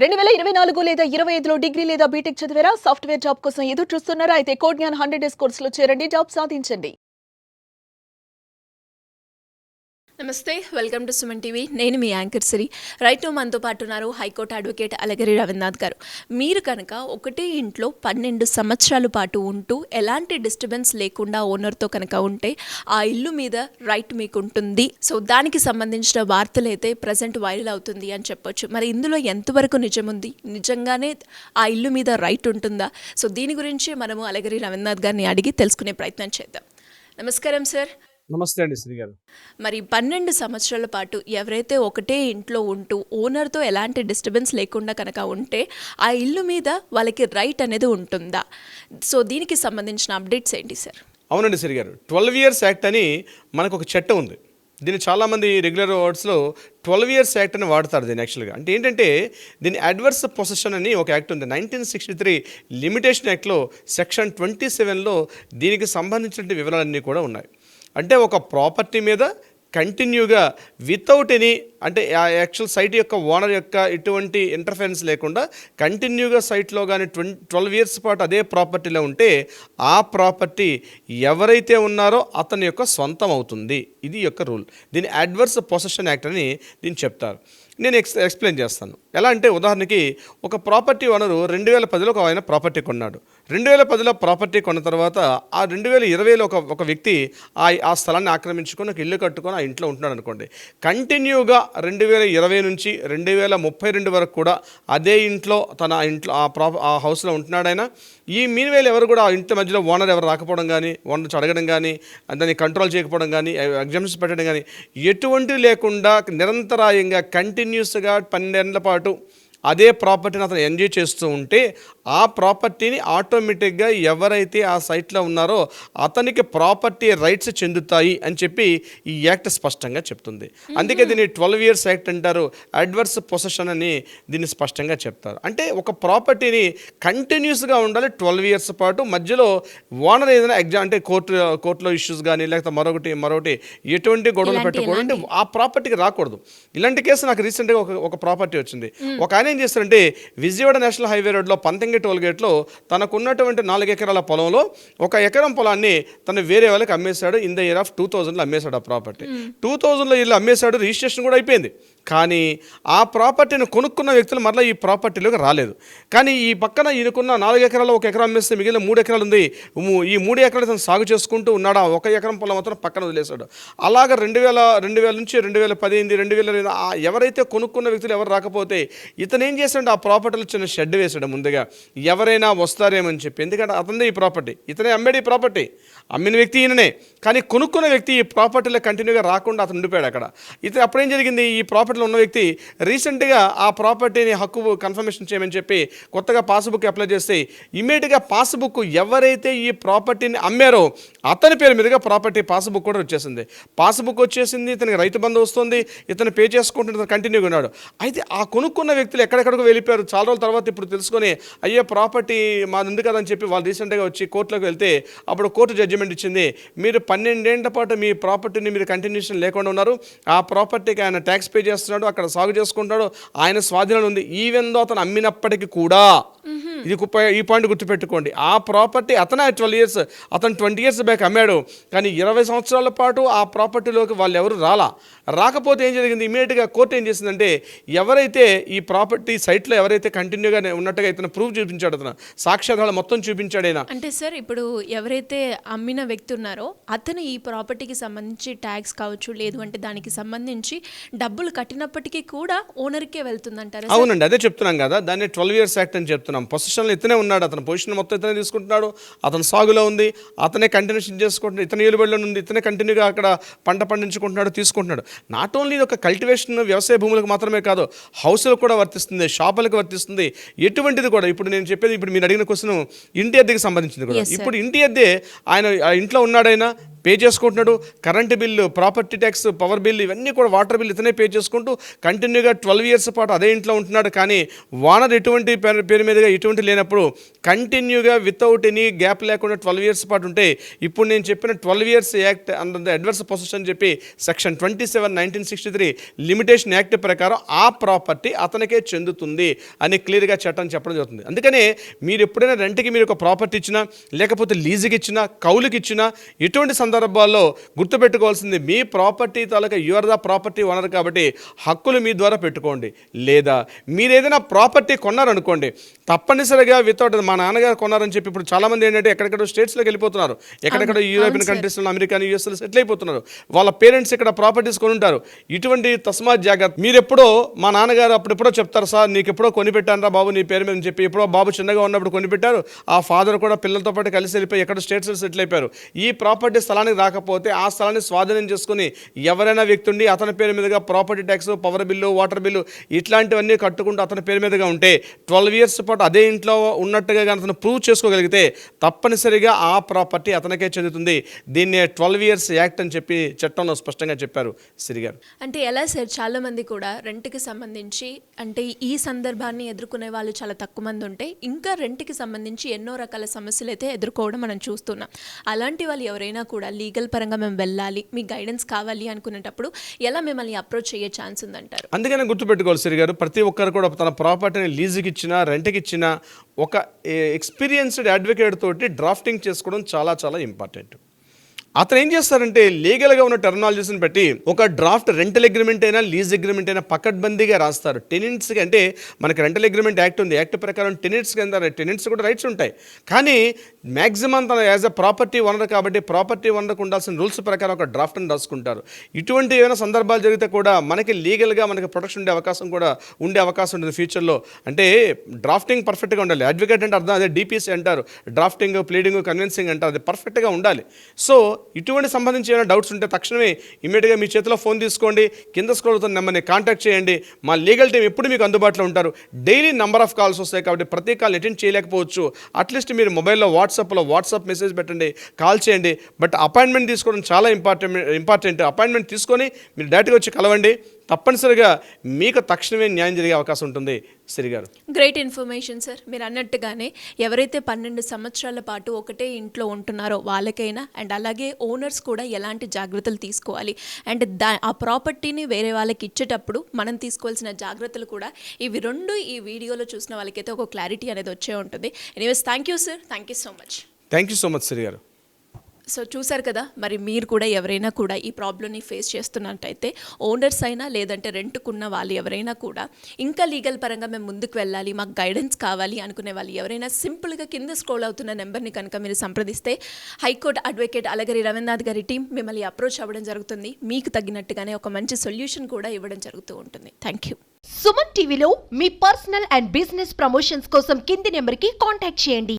2024 లేదా 25లో డిగ్రీ లేదా బీటెక్ చదివారా? సాఫ్ట్‌వేర్ జాబ్ కోసం ఎదురు చూస్తున్నారా? అయితే కోడ్ జ్ఞాన్ 100 డేస్ కోర్సులో చేరండి. జాబ్ సాధించండి. నమస్తే, వెల్కమ్ టు సుమన్ టీవీ. నేను మీ యాంకర్ సిరి. రైట్ నో మనతో పాటు ఉన్నారు హైకోర్టు అడ్వకేట్ అలగిరి రవీంద్రనాథ్ గారు. మీరు కనుక ఒకటే ఇంట్లో 12 సంవత్సరాల పాటు ఉంటూ ఎలాంటి డిస్టర్బెన్స్ లేకుండా ఓనర్తో కనుక ఉంటే ఆ ఇల్లు మీద రైట్ మీకు ఉంటుంది. సో దానికి సంబంధించిన వార్తలు అయితే ప్రజెంట్ వైరల్ అవుతుంది అని చెప్పొచ్చు. మరి ఇందులో ఎంతవరకు నిజం ఉంది? నిజంగానే ఆ ఇల్లు మీద రైట్ ఉంటుందా? సో దీని గురించి మనము అలగిరి రవీంద్రనాథ్ గారిని అడిగి తెలుసుకునే ప్రయత్నం చేద్దాం. నమస్కారం సార్. నమస్తే అండి శ్రీ గారు. మరి 12 సంవత్సరాల పాటు ఎవరైతే ఒకటే ఇంట్లో ఉంటూ ఓనర్తో ఎలాంటి డిస్టర్బెన్స్ లేకుండా కనుక ఉంటే ఆ ఇల్లు మీద వాళ్ళకి రైట్ అనేది ఉంటుందా? సో దీనికి సంబంధించిన అప్డేట్స్ ఏంటి సార్? అవునండి శ్రీ గారు, 12 ఇయర్స్ యాక్ట్ అని మనకు ఒక చట్టం ఉంది. దీన్ని చాలామంది రెగ్యులర్ వర్డ్స్లో 12 ఇయర్స్ యాక్ట్ అని వాడతారు. దీన్ని యాక్చువల్గా అంటే ఏంటంటే దీని అడ్వర్స్ పొసెషన్ అని ఒక యాక్ట్ ఉంది. 1963 లిమిటేషన్ యాక్ట్లో సెక్షన్ 27లో దీనికి సంబంధించిన వివరాలన్నీ కూడా ఉన్నాయి. అంటే ఒక ప్రాపర్టీ మీద కంటిన్యూగా వితౌట్ ఎనీ అంటే ఆ యాక్చువల్ సైట్ యొక్క ఓనర్ యొక్క ఎటువంటి ఇంటర్ఫరెన్స్ లేకుండా కంటిన్యూగా సైట్లో కానీ 12 ఇయర్స్ పాటు అదే ప్రాపర్టీలో ఉంటే ఆ ప్రాపర్టీ ఎవరైతే ఉన్నారో అతని యొక్క సొంతం అవుతుంది. ఇది యొక్క రూల్. దీని అడ్వర్స్ పొసెషన్ యాక్ట్ అని దీన్ని చెప్తారు. నేను ఎక్స్ప్లెయిన్ చేస్తాను. ఎలా అంటే ఉదాహరణకి ఒక ప్రాపర్టీ ఓనరు 2010లో ఆయన ప్రాపర్టీ కొన్నాడు. 2010లో ప్రాపర్టీ కొన్న తర్వాత ఆ 2020లో ఒక వ్యక్తి ఆ స్థలాన్ని ఆక్రమించుకొని ఒక ఇల్లు కట్టుకొని ఆ ఇంట్లో ఉంటున్నాడు అనుకోండి. కంటిన్యూగా 2020 నుంచి 2032 వరకు కూడా అదే ఇంట్లో ఆ హౌస్లో ఉంటున్నాడు ఆయన. ఈ మీన్వేల్ ఎవరు కూడా ఆ ఇంటి మధ్యలో ఓనర్ ఎవరు రాకపోవడం కానీ, ఓనర్ అడగడం కానీ, దాన్ని కంట్రోల్ చేయకపోవడం కానీ, ఎగ్జామ్స్ పెట్టడం కానీ ఎటువంటివి లేకుండా నిరంతరాయంగా కంటిన్యూస్గా 12 ఏళ్ల పాటు అదే ప్రాపర్టీని అతను ఎంజాయ్ చేస్తూ ఉంటే ఆ ప్రాపర్టీని ఆటోమేటిక్గా ఎవరైతే ఆ సైట్లో ఉన్నారో అతనికి ప్రాపర్టీ రైట్స్ చెందుతాయి అని చెప్పి ఈ యాక్ట్ స్పష్టంగా చెప్తుంది. అందుకే దీన్ని 12 ఇయర్స్ యాక్ట్ అంటారు. అడ్వర్స్ పొసెషన్ అని దీన్ని స్పష్టంగా చెప్తారు. అంటే ఒక ప్రాపర్టీని కంటిన్యూస్గా ఉండాలి 12 ఇయర్స్ పాటు. మధ్యలో ఓనర్ ఏదైనా అంటే కోర్టులో ఇష్యూస్ కానీ లేకపోతే మరొకటి ఎటువంటి గొడవలు పెట్టకూడదు, అంటే ఆ ప్రాపర్టీకి రాకూడదు. ఇలాంటి కేసు నాకు రీసెంట్గా ఒక ప్రాపర్టీ వచ్చింది. ఒక ఆయన ఏం చేస్తారంటే విజయవాడ నేషనల్ హైవే రోడ్లో పంతంగి టోల్గేట్లో తనకున్నటువంటి 4 ఎకరాల పొలంలో 1 ఎకరం పొలాన్ని తను వేరే వాళ్ళకి అమ్మేశాడు. ఇన్ ద ఇయర్ ఆఫ్ 2000లో అమ్మేశాడు. ఆ ప్రాపర్టీ 2000లో ఇల్లు అమ్మేశాడు. రిజిస్ట్రేషన్ కూడా అయిపోయింది. కానీ ఆ ప్రాపర్టీని కొనుక్కున్న వ్యక్తులు మరలా ఈ ప్రాపర్టీలోకి రాలేదు. కానీ ఈ పక్కన ఈయనకున్న 4 ఎకరాలు 1 ఎకరం అమ్మేస్తే మిగిలిన 3 ఎకరాలు ఉంది. ఈ 3 ఎకరాలు తను సాగు చేసుకుంటూ ఉన్నాడు. ఆ 1 ఎకరం పొలం మాత్రం పక్కన వదిలేశాడు. అలాగ 2000 నుంచి 2010 2020 ఎవరైతే కొనుక్కున్న వ్యక్తులు ఎవరు రాకపోతే ఇతను ఏం చేశాడు, ఆ ప్రాపర్టీలో చిన్న షెడ్ వేశాడు. ముందుగా ఎవరైనా వస్తారేమని చెప్పి. ఎందుకంటే అతనిదే ఈ ప్రాపర్టీ, ఇతనే అమ్మాడు ఈ ప్రాపర్టీ. అమ్మిన వ్యక్తి ఈయననే, కానీ కొనుక్కున్న వ్యక్తి ఈ ప్రాపర్టీలో కంటిన్యూగా రాకుండా అతను ఉండిపోయాడు అక్కడ. ఇతను అప్పుడేం జరిగింది, ఈ ప్రాపర్టీలో ఉన్న వ్యక్తి రీసెంట్గా ఆ ప్రాపర్టీని హక్కు కన్ఫర్మేషన్ చేయమని చెప్పి కొత్తగా పాస్బుక్ అప్లై చేస్తే ఇమీడియట్గా పాస్బుక్ ఎవరైతే ఈ ప్రాపర్టీని అమ్మారో అతని పేరు మీదుగా ప్రాపర్టీ పాస్బుక్ కూడా వచ్చేసింది. పాస్బుక్ వచ్చేసింది, ఇతనికి రైతు బంధు వస్తుంది, ఇతను పే చేసుకుంటున్న కంటిన్యూగా ఉన్నాడు. అయితే ఆ కొనుక్కున్న వ్యక్తులు ఎక్కడెక్కడికి వెళ్ళిపోయారు. చాలా రోజుల తర్వాత ఇప్పుడు తెలుసుకొని అయ్యే ప్రాపర్టీ మాది ఉంది కదని చెప్పి వాళ్ళు రీసెంట్గా వచ్చి కోర్టులోకి వెళ్తే అప్పుడు కోర్టు జడ్జిమెంట్ ఇచ్చింది, మీరు 12 ఏళ్ల పాటు మీ ప్రాపర్టీని మీరు కంటిన్యూషన్ లేకుండా ఉన్నారు. ఆ ప్రాపర్టీకి ఆయన ట్యాక్స్ పే చేస్తున్నాడు, అక్కడ సాగు చేసుకుంటాడు, ఆయన స్వాధీనంలో ఉంది. ఈవెన్ దో అతను అమ్మినప్పటికీ కూడా ఇది ఈ పాయింట్ గుర్తుపెట్టుకోండి. ఆ ప్రాపర్టీ అతనే 12 ఇయర్స్, అతను 20 ఇయర్స్ బ్యాక్ అమ్మాడు. కానీ 20 సంవత్సరాల పాటు ఆ ప్రాపర్టీలోకి వాళ్ళు ఎవరు రాకపోతే ఏం జరిగింది, ఇమీడియట్గా కోర్టు ఏం చేసిందంటే ఎవరైతే ఈ ప్రాపర్టీ సైట్లో ఎవరైతే కంటిన్యూగా ఉన్నట్టుగా ఇతను ప్రూఫ్ చూపించాడు, అతను సాక్ష్యాధారాలు మొత్తం చూపించాడైనా. అంటే సార్ ఇప్పుడు ఎవరైతే అమ్మిన వ్యక్తి ఉన్నారో అతను ఈ ప్రాపర్టీకి సంబంధించి ట్యాక్స్ కావచ్చు, లేదు అంటే దానికి సంబంధించి డబ్బులు కట్టినప్పటికీ కూడా ఓనర్కే వెళ్తుందంటారా? అవునండి, అదే చెప్తున్నాం కదా, దాన్ని 12 ఇయర్స్ యాక్ట్ అని చెప్తున్నాం. పొజిషన్లో ఇతనే ఉన్నాడు, అతని పొజిషన్ మొత్తం ఇతనే తీసుకుంటున్నాడు, అతను సాగులో ఉంది, అతనే కంటిన్యూషన్ చేసుకుంటున్నాడు, ఇతని ఏలుబడిలో ఉంది, ఇతనే కంటిన్యూగా అక్కడ పంట పండించుకుంటున్నాడు, తీసుకుంటున్నాడు. నాట్ ఓన్లీ ఒక కల్టివేషన్ వ్యవసాయ భూములకు మాత్రమే కాదు, హౌస్లకు కూడా వర్తిస్తుంది, షాపులకు వర్తిస్తుంది, ఎటువంటిది కూడా. ఇప్పుడు నేను చెప్పేది, ఇప్పుడు మీరు అడిగిన క్వశ్చన్ ఇంటి అద్దెకి సంబంధించింది కూడా. ఇప్పుడు ఇంటి అద్దె ఆయన ఇంట్లో ఉన్నాడైనా పే చేసుకుంటున్నాడు. Current bill, property tax, power bill, ఇవన్నీ కూడా వాటర్ బిల్ ఇతనే పే చేసుకుంటూ కంటిన్యూగా 12 ఇయర్స్ పాటు అదే ఇంట్లో ఉంటున్నాడు. కానీ ఓనర్ ఎటువంటి పేరు మీదుగా ఎటువంటి లేనప్పుడు కంటిన్యూగా వితౌట్ ఎనీ గ్యాప్ లేకుండా 12 ఇయర్స్ పాటు ఉంటే ఇప్పుడు నేను చెప్పిన 12 years act under the adverse possession అని చెప్పి సెక్షన్ 27 1963 లిమిటేషన్ యాక్ట్ ప్రకారం ఆ ప్రాపర్టీ అతనికే చెందుతుంది అని క్లియర్గా చట్టం చెప్పడం జరుగుతుంది. అందుకనే మీరు ఎప్పుడైనా రెంట్కి మీరు ఒక ప్రాపర్టీ ఇచ్చినా, లేకపోతే లీజుకి ఇచ్చినా, కౌలుకి ఇచ్చినా, ఇటువంటి సందర్భాల్లో గుర్తుపెట్టుకోవాల్సింది మీ ప్రాపర్టీ తాలూకా యువర్ ద ప్రాపర్టీ ఓనర్ కాబట్టి హక్కులు మీ ద్వారా పెట్టుకోండి. లేదా మీరు ఏదైనా ప్రాపర్టీ కొన్నారనుకోండి, తప్పనిసరిగా వితౌట్ మా నాన్నగారు కొన్నారని చెప్పి ఇప్పుడు చాలామంది ఏంటంటే ఎక్కడెక్కడో స్టేట్స్లోకి వెళ్ళిపోతున్నారు, ఎక్కడెక్కడో యూరోపియన్ కంట్రీస్లో, అమెరికా, యూఎస్లో సెటిల్ అయిపోతున్నారు. వాళ్ళ పేరెంట్స్ ఇక్కడ ప్రాపర్టీస్ కొని ఉంటారు. ఇటువంటి తస్మాత్ జాగ్రత్త. మీరు ఎప్పుడో మా నాన్నగారు అప్పుడెప్పుడో చెప్తారు, సార్ నీకు ఎప్పుడో కొనిపెట్టాను రా బాబు నీ పేరు మీద అని చెప్పి, ఎప్పుడో బాబు చిన్నగా ఉన్నప్పుడు కొనిపెట్టారు. ఆ ఫాదర్ కూడా పిల్లలతో పాటు కలిసి వెళ్ళిపోయి ఎక్కడ స్టేట్స్లో సెటిల్ అయిపోయారు. ఈ ప్రాపర్టీ స్థలానికి రాకపోతే ఆ స్థలాన్ని స్వాధీనం చేసుకుని ఎవరైనా వ్యక్తి ఉండి అతని పేరు మీదుగా property tax, power bill, water bill ఇట్లాంటివన్నీ కట్టుకుంటూ అతని పేరు మీదుగా ఉంటే 12 ఇయర్స్ పాటు అదే ఇంట్లో ఉన్నట్టుగా కానీ అతను ప్రూవ్ చేసుకోగలిగితే తప్పనిసరిగా ఆ ప్రాపర్టీ అతనికే చెందుతుంది. దీన్ని 12 ఇయర్స్ యాక్ట్ అని చెప్పి చట్టంలో స్పష్టంగా చెప్పారు సిరి గారు. అంటే ఎలా సార్, చాలా మంది కూడా రెంట్కి సంబంధించి అంటే ఈ సందర్భాన్ని ఎదుర్కొనే వాళ్ళు చాలా తక్కువ మంది ఉంటే ఇంకా రెంట్కి సంబంధించి ఎన్నో రకాల సమస్యలు అయితే ఎదుర్కోవడం మనం చూస్తున్నాం. అలాంటి వాళ్ళు ఎవరైనా కూడా లీగల్ పరంగా మేము వెళ్ళాలి, మీ గైడెన్స్ కావాలి అనుకునేటప్పుడు ఎలా మిమ్మల్ని అప్రోచ్ అయ్యే ఛాన్స్ ఉందంటారు? అందుకనే గుర్తుపెట్టుకోవాలి సిరి గారు, ప్రతి ఒక్కరు కూడా తన ప్రాపర్టీని లీజుకి ఇచ్చినా, రెంట్కి ఇచ్చినా ఒక ఎక్స్పీరియన్స్డ్ అడ్వకేట్ తోటి డ్రాఫ్టింగ్ చేసుకోవడం చాలా చాలా ఇంపార్టెంట్. అతను ఏం చేస్తారంటే లీగల్గా ఉన్న టెర్మినాలజీస్ని బట్టి ఒక డ్రాఫ్ట్ రెంటల్ అగ్రిమెంట్ అయినా లీజ్ అగ్రిమెంట్ అయినా పకడ్బందీగా రాస్తారు. టెనెంట్స్కి అంటే మనకి రెంటల్ అగ్రిమెంట్ యాక్ట్ ఉంది, యాక్ట్ ప్రకారం టెనెంట్స్కి టెనెంట్స్ కూడా రైట్స్ ఉంటాయి. కానీ మ్యాక్సిమం తన యాజ్ అ ప్రాపర్టీ ఓనర్ కాబట్టి ప్రాపర్టీ ఓనర్కి ఉండాల్సిన రూల్స్ ప్రకారం ఒక డ్రాఫ్ట్ని రాసుకుంటారు. ఇటువంటి ఏమైనా సందర్భాలు జరిగితే కూడా మనకి లీగల్గా మనకి ప్రొటెక్షన్ ఉండే అవకాశం ఉంటుంది ఫ్యూచర్లో. అంటే డ్రాఫ్టింగ్ పర్ఫెక్ట్గా ఉండాలి. అడ్వకేట్ అంటే అర్థం అదే డిపిసి అంటారు, డ్రాఫ్టింగ్, ప్లీడింగ్, కన్విన్సింగ్ అంటారు, అది పర్ఫెక్ట్గా ఉండాలి. సో ఇటువంటి సంబంధించి ఏమైనా డౌట్స్ ఉంటే తక్షణమే ఇమీడియట్గా మీ చేతిలో ఫోన్ తీసుకోండి, కింద స్క్రోల్ అవుతున్న నెంబర్ని కాంటాక్ట్ చేయండి. మా లీగల్ టీం ఎప్పుడు మీకు అందుబాటులో ఉంటారు. డైలీ నెంబర్ ఆఫ్ కాల్స్ వస్తాయి కాబట్టి ప్రతి కాల్ అటెండ్ చేయలేకపోవచ్చు. అట్లీస్ట్ మీరు మొబైల్లో వాట్సాప్ మెసేజ్ పెట్టండి, కాల్ చేయండి. బట్ అపాయింట్మెంట్ తీసుకోవడం చాలా ఇంపార్టెంట్. అపాయింట్మెంట్ తీసుకొని మీరు డైరెక్ట్గా వచ్చి కలవండి. తప్పనిసరిగా మీకు తక్షణమే న్యాయం జరిగే అవకాశం ఉంటుంది సిరి గారు. Great information sir. మీరు అన్నట్టుగానే ఎవరైతే 12 సంవత్సరాల పాటు ఒకటే ఇంట్లో ఉంటున్నారో వాళ్ళకైనా అండ్ అలాగే ఓనర్స్ కూడా ఎలాంటి జాగ్రత్తలు తీసుకోవాలి అండ్ ఆ ప్రాపర్టీని వేరే వాళ్ళకి ఇచ్చేటప్పుడు మనం తీసుకోవాల్సిన జాగ్రత్తలు కూడా ఇవి రెండు ఈ వీడియోలో చూసిన వాళ్ళకైతే ఒక క్లారిటీ అనేది వచ్చే ఉంటుంది. Anyways thank you sir, thank you so much. Thank you so much Siri garu. So చూసారు కదా, మరి మీరు కూడా ఎవరైనా కూడా ఈ ప్రాబ్లమ్ని ఫేస్ చేస్తున్నట్టయితే ఓనర్స్ అయినా లేదంటే రెంట్కున్న వాళ్ళు ఎవరైనా కూడా ఇంకా లీగల్ పరంగా మేము ముందుకు వెళ్ళాలి, మాకు గైడెన్స్ కావాలి అనుకునే వాళ్ళు ఎవరైనా సింపుల్గా కింద స్క్రోల్ అవుతున్న నెంబర్ని కనుక మీరు సంప్రదిస్తే హైకోర్టు అడ్వకేట్ అలగరి రవీంద్రనాథ్ గారి టీం మిమ్మల్ని అప్రోచ్ అవ్వడం జరుగుతుంది. మీకు తగినట్టుగానే ఒక మంచి సొల్యూషన్ కూడా ఇవ్వడం జరుగుతూ ఉంటుంది. Thank you. సుమన్ టీవీలో మీ పర్సనల్ అండ్ బిజినెస్ ప్రమోషన్స్ కోసం కింది నెంబర్కి కాంటాక్ట్ చేయండి.